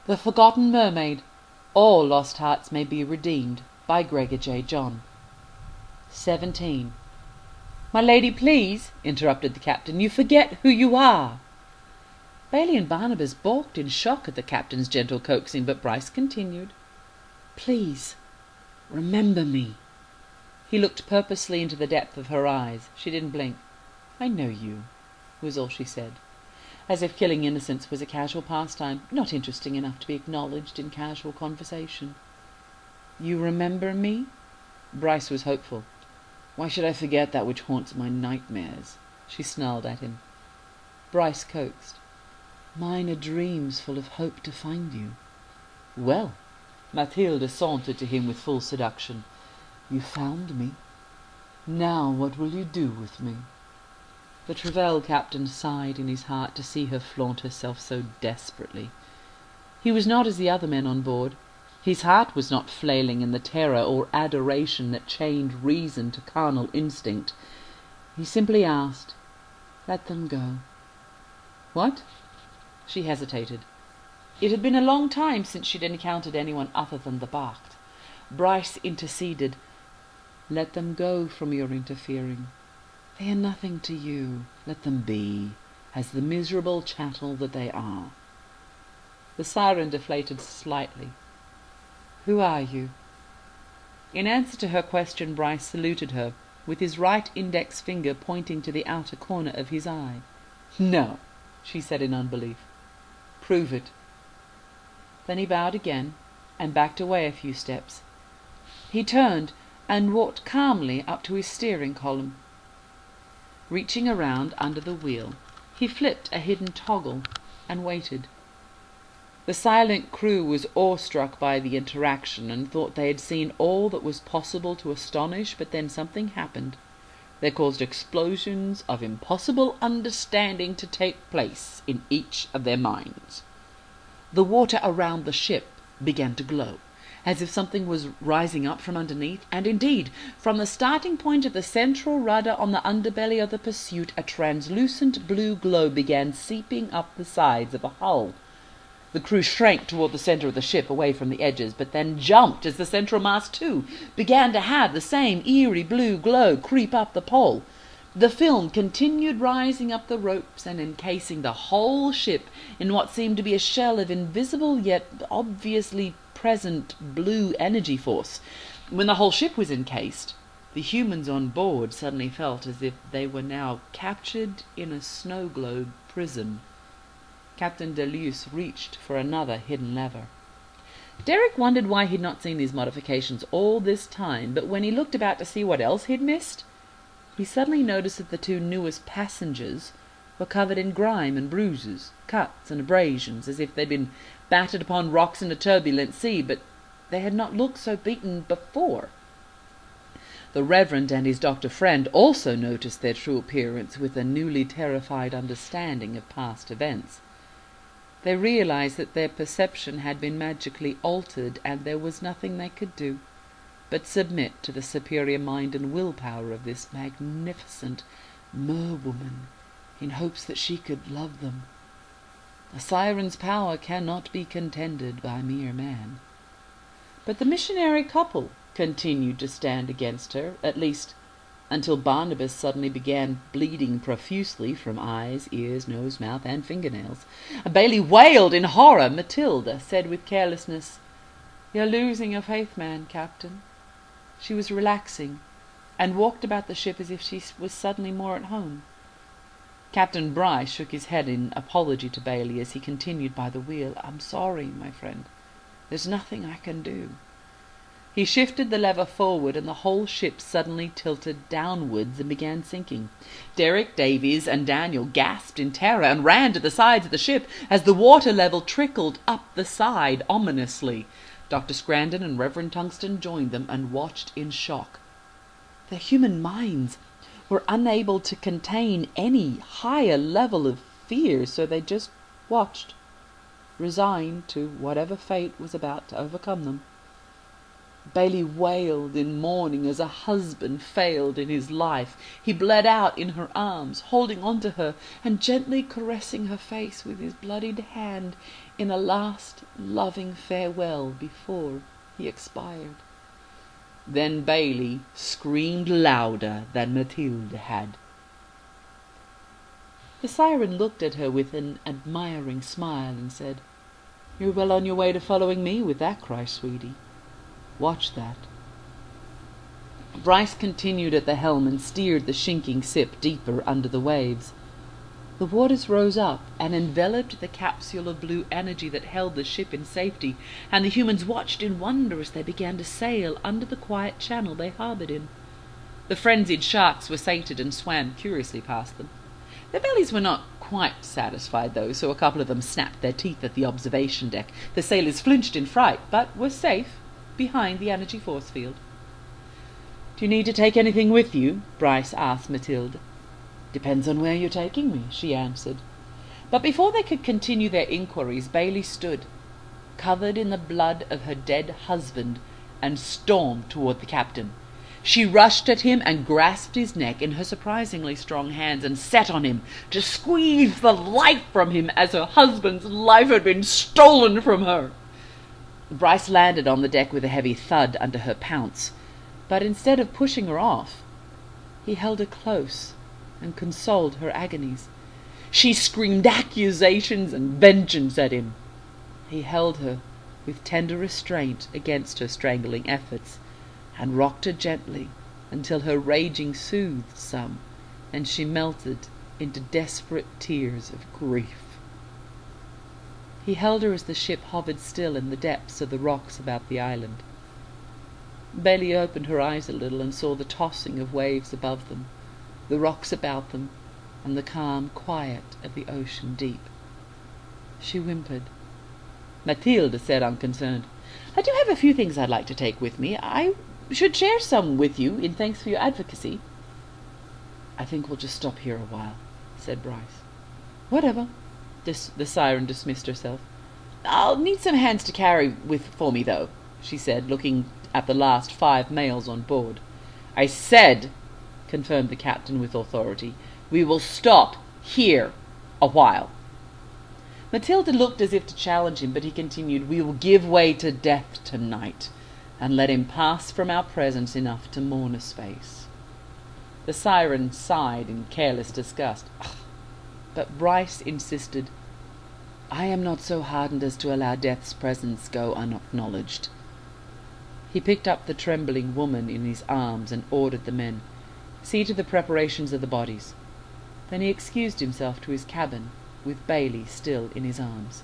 The Forgotten Mermaid. All lost hearts may be redeemed. By Gregga J. Johnn. 17. "My lady, please," interrupted the captain, "you forget who you are." Bailey and Barnabas balked in shock at the captain's gentle coaxing, but Bryce continued, "Please, remember me." He looked purposely into the depth of her eyes. She didn't blink. "I know you," was all she said, as if killing innocents was a casual pastime, not interesting enough to be acknowledged in casual conversation. "You remember me?" Bryce was hopeful. "Why should I forget that which haunts my nightmares?" She snarled at him. Bryce coaxed, "Mine are dreams full of hope to find you." "Well," Mathilde sauntered to him with full seduction, "you found me. Now what will you do with me?" The Trevelle captain sighed in his heart to see her flaunt herself so desperately. He was not as the other men on board. His heart was not flailing in the terror or adoration that chained reason to carnal instinct. He simply asked, "Let them go." "What?" She hesitated. It had been a long time since she'd encountered anyone other than the Bach. Bryce interceded, "Let them go from your interfering. They are nothing to you. Let them be, as the miserable chattel that they are." The siren deflated slightly. "Who are you?" In answer to her question, Bryce saluted her, with his right index finger pointing to the outer corner of his eye. "No," she said in unbelief. "Prove it." Then he bowed again, and backed away a few steps. He turned and walked calmly up to his steering column. Reaching around under the wheel, he flipped a hidden toggle and waited. The silent crew was awestruck by the interaction and thought they had seen all that was possible to astonish, but then something happened. They caused explosions of impossible understanding to take place in each of their minds. The water around the ship began to glow, as if something was rising up from underneath, and indeed, from the starting point of the central rudder on the underbelly of the Pursuit, a translucent blue glow began seeping up the sides of the hull. The crew shrank toward the center of the ship, away from the edges, but then jumped as the central mast, too, began to have the same eerie blue glow creep up the pole. The film continued rising up the ropes and encasing the whole ship in what seemed to be a shell of invisible yet obviously present blue energy force. When the whole ship was encased, the humans on board suddenly felt as if they were now captured in a snow globe prison. Captain Deleuze reached for another hidden lever. Derek wondered why he'd not seen these modifications all this time, but when he looked about to see what else he'd missed, he suddenly noticed that the two newest passengers were covered in grime and bruises, cuts and abrasions, as if they'd been battered upon rocks in a turbulent sea, but they had not looked so beaten before. The Reverend and his doctor friend also noticed their true appearance with a newly terrified understanding of past events. They realized that their perception had been magically altered, and there was nothing they could do but submit to the superior mind and willpower of this magnificent mer-woman in hopes that she could love them. A siren's power cannot be contended by mere man. But the missionary couple continued to stand against her, at least until Barnabas suddenly began bleeding profusely from eyes, ears, nose, mouth, and fingernails. Bailey wailed in horror. Matilda said with carelessness, "You're losing your faith, man, Captain." She was relaxing, and walked about the ship as if she was suddenly more at home. Captain Bryce shook his head in apology to Bailey as he continued by the wheel. "I'm sorry, my friend. There's nothing I can do." He shifted the lever forward, and the whole ship suddenly tilted downwards and began sinking. Derek, Davies, and Daniel gasped in terror and ran to the sides of the ship as the water level trickled up the side ominously. Dr. Scrandon and Reverend Tungsten joined them and watched in shock. Their human minds were unable to contain any higher level of fear, so they just watched, resigned to whatever fate was about to overcome them. Bailey wailed in mourning as a husband failed in his life. He bled out in her arms, holding on to her and gently caressing her face with his bloodied hand in a last loving farewell before he expired. Then Bailey screamed louder than Mathilde had. The siren looked at her with an admiring smile and said, "You're well on your way to following me with that cry, sweetie. Watch that." Bryce continued at the helm and steered the sinking ship deeper under the waves. The waters rose up and enveloped the capsule of blue energy that held the ship in safety, and the humans watched in wonder as they began to sail under the quiet channel they harboured in. The frenzied sharks were sated and swam curiously past them. Their bellies were not quite satisfied, though, so a couple of them snapped their teeth at the observation deck. The sailors flinched in fright, but were safe behind the energy force field. "Do you need to take anything with you?" Bryce asked Mathilde. "Depends on where you're taking me," she answered. But before they could continue their inquiries, Bailey stood, covered in the blood of her dead husband, and stormed toward the captain. She rushed at him and grasped his neck in her surprisingly strong hands and sat on him to squeeze the life from him as her husband's life had been stolen from her. Bryce landed on the deck with a heavy thud under her pounce, but instead of pushing her off, he held her close and consoled her agonies. She screamed accusations and vengeance at him. He held her with tender restraint against her strangling efforts, and rocked her gently until her raging soothed some, and she melted into desperate tears of grief. He held her as the ship hovered still in the depths of the rocks about the island. Bailey opened her eyes a little and saw the tossing of waves above them, the rocks about them, and the calm quiet of the ocean deep. She whimpered. Mathilde said unconcerned, "I do have a few things I'd like to take with me. I should share some with you in thanks for your advocacy." "I think we'll just stop here a while," said Bryce. "Whatever." The siren dismissed herself. "I'll need some hands to carry with for me, though," she said, looking at the last 5 males on board. "I said," confirmed the captain with authority, "we will stop here a while." Matilda looked as if to challenge him, but he continued, "We will give way to death tonight, and let him pass from our presence enough to mourn a space." The siren sighed in careless disgust. But Bryce insisted, "I am not so hardened as to allow death's presence go unacknowledged." He picked up the trembling woman in his arms and ordered the men, "See to the preparations of the bodies." Then he excused himself to his cabin, with Bailey still in his arms.